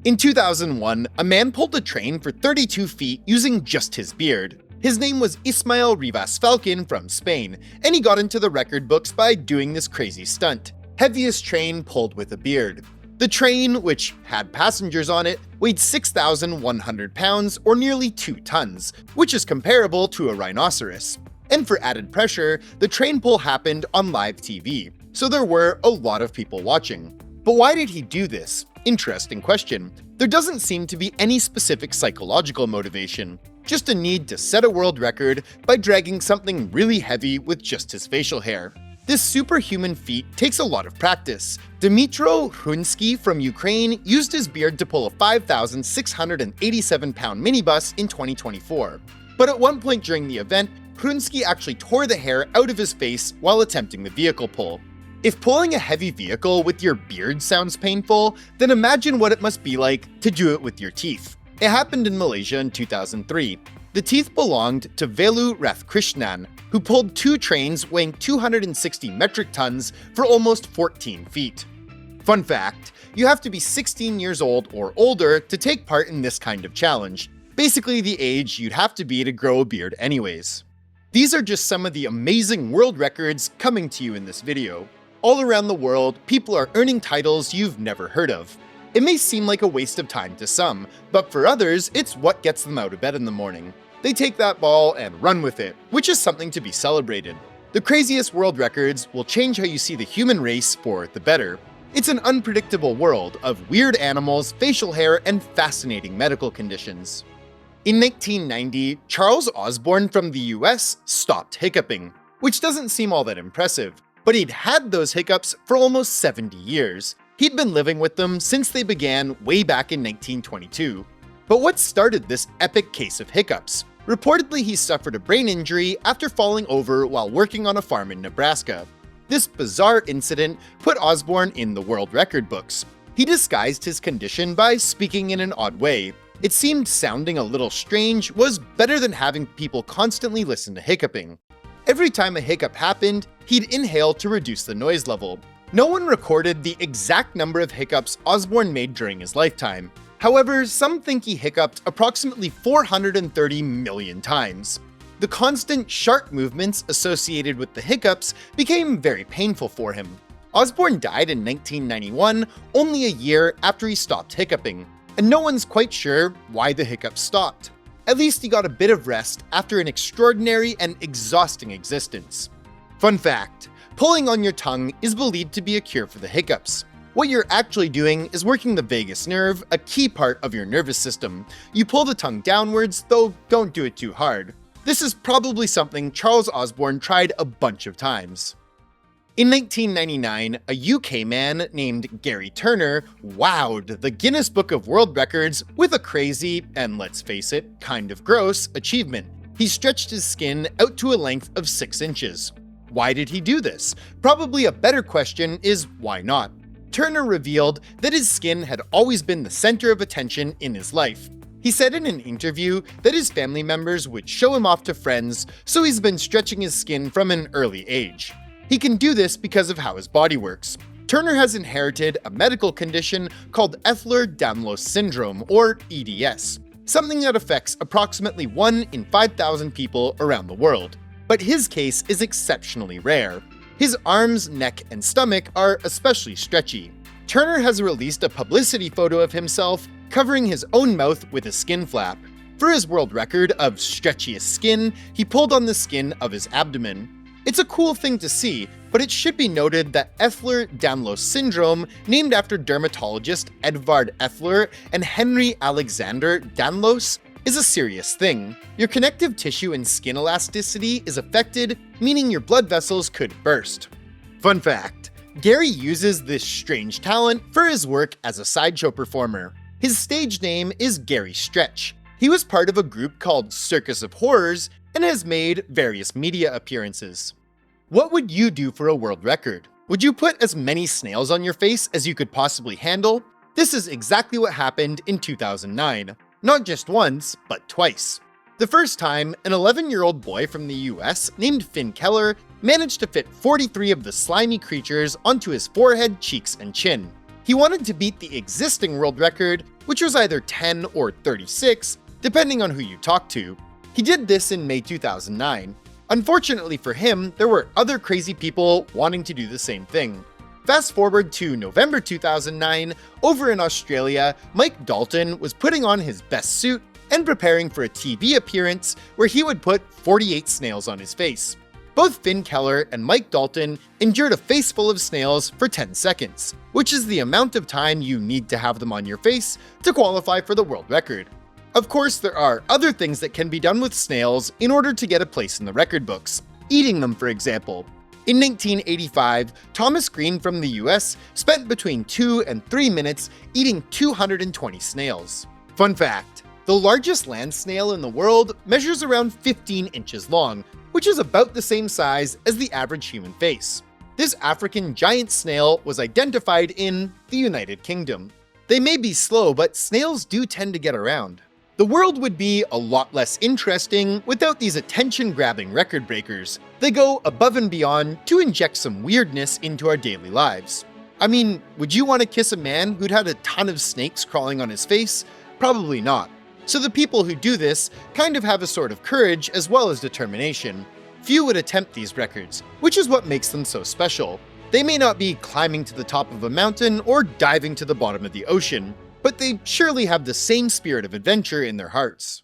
In 2001, a man pulled a train for 32 feet using just his beard. His name was Ismael Rivas Falcon from Spain, and he got into the record books by doing this crazy stunt. Heaviest train pulled with a beard. The train, which had passengers on it, weighed 6,100 pounds or nearly 2 tons, which is comparable to a rhinoceros. And for added pressure, the train pull happened on live TV, so there were a lot of people watching. But why did he do this? Interesting question. There doesn't seem to be any specific psychological motivation, just a need to set a world record by dragging something really heavy with just his facial hair. This superhuman feat takes a lot of practice. Dmytro Hrunsky from Ukraine used his beard to pull a 5,687-pound minibus in 2024. But at one point during the event, Hrunsky actually tore the hair out of his face while attempting the vehicle pull. If pulling a heavy vehicle with your beard sounds painful, then imagine what it must be like to do it with your teeth. It happened in Malaysia in 2003. The teeth belonged to Velu Rathkrishnan, who pulled 2 trains weighing 260 metric tons for almost 14 feet. Fun fact, you have to be 16 years old or older to take part in this kind of challenge, basically the age you'd have to be to grow a beard anyways. These are just some of the amazing world records coming to you in this video. All around the world, people are earning titles you've never heard of. It may seem like a waste of time to some, but for others, it's what gets them out of bed in the morning. They take that ball and run with it, which is something to be celebrated. The craziest world records will change how you see the human race for the better. It's an unpredictable world of weird animals, facial hair, and fascinating medical conditions. In 1990, Charles Osborne from the US stopped hiccuping, which doesn't seem all that impressive. But he'd had those hiccups for almost 70 years. He'd been living with them since they began way back in 1922. But what started this epic case of hiccups? Reportedly, he suffered a brain injury after falling over while working on a farm in Nebraska. This bizarre incident put Osborne in the world record books. He disguised his condition by speaking in an odd way. It seemed sounding a little strange was better than having people constantly listen to hiccuping. Every time a hiccup happened, he'd inhale to reduce the noise level. No one recorded the exact number of hiccups Osborne made during his lifetime. However, some think he hiccuped approximately 430 million times. The constant sharp movements associated with the hiccups became very painful for him. Osborne died in 1991, only a year after he stopped hiccuping, and no one's quite sure why the hiccups stopped. At least he got a bit of rest after an extraordinary and exhausting existence. Fun fact, pulling on your tongue is believed to be a cure for the hiccups. What you're actually doing is working the vagus nerve, a key part of your nervous system. You pull the tongue downwards, though don't do it too hard. This is probably something Charles Osborne tried a bunch of times. In 1999, a UK man named Gary Turner wowed the Guinness Book of World Records with a crazy, and let's face it, kind of gross, achievement. He stretched his skin out to a length of 6 inches. Why did he do this? Probably a better question is why not? Turner revealed that his skin had always been the center of attention in his life. He said in an interview that his family members would show him off to friends, so he's been stretching his skin from an early age. He can do this because of how his body works. Turner has inherited a medical condition called Ehlers-Danlos syndrome, or EDS, something that affects approximately 1 in 5,000 people around the world. But his case is exceptionally rare. His arms, neck, and stomach are especially stretchy. Turner has released a publicity photo of himself covering his own mouth with a skin flap. For his world record of stretchiest skin, he pulled on the skin of his abdomen. It's a cool thing to see, but it should be noted that Ehlers-Danlos syndrome, named after dermatologist Edvard Ehlers and Henry Alexander Danlos, is a serious thing. Your connective tissue and skin elasticity is affected, meaning your blood vessels could burst. Fun fact, Gary uses this strange talent for his work as a sideshow performer. His stage name is Gary Stretch. He was part of a group called Circus of Horrors and has made various media appearances. What would you do for a world record? Would you put as many snails on your face as you could possibly handle? This is exactly what happened in 2009. Not just once, but twice. The first time, an 11-year-old boy from the US named Finn Keller managed to fit 43 of the slimy creatures onto his forehead, cheeks, and chin. He wanted to beat the existing world record, which was either 10 or 36, depending on who you talk to. He did this in May 2009. Unfortunately for him, there were other crazy people wanting to do the same thing. Fast forward to November 2009, over in Australia, Mike Dalton was putting on his best suit and preparing for a TV appearance where he would put 48 snails on his face. Both Finn Keller and Mike Dalton endured a face full of snails for 10 seconds, which is the amount of time you need to have them on your face to qualify for the world record. Of course, there are other things that can be done with snails in order to get a place in the record books. Eating them, for example. In 1985, Thomas Green from the US spent between 2 and 3 minutes eating 220 snails. Fun fact, the largest land snail in the world measures around 15 inches long, which is about the same size as the average human face. This African giant snail was identified in the United Kingdom. They may be slow, but snails do tend to get around. The world would be a lot less interesting without these attention-grabbing record breakers. They go above and beyond to inject some weirdness into our daily lives. I mean, would you want to kiss a man who'd had a ton of snakes crawling on his face? Probably not. So the people who do this kind of have a sort of courage as well as determination. Few would attempt these records, which is what makes them so special. They may not be climbing to the top of a mountain or diving to the bottom of the ocean, but they surely have the same spirit of adventure in their hearts.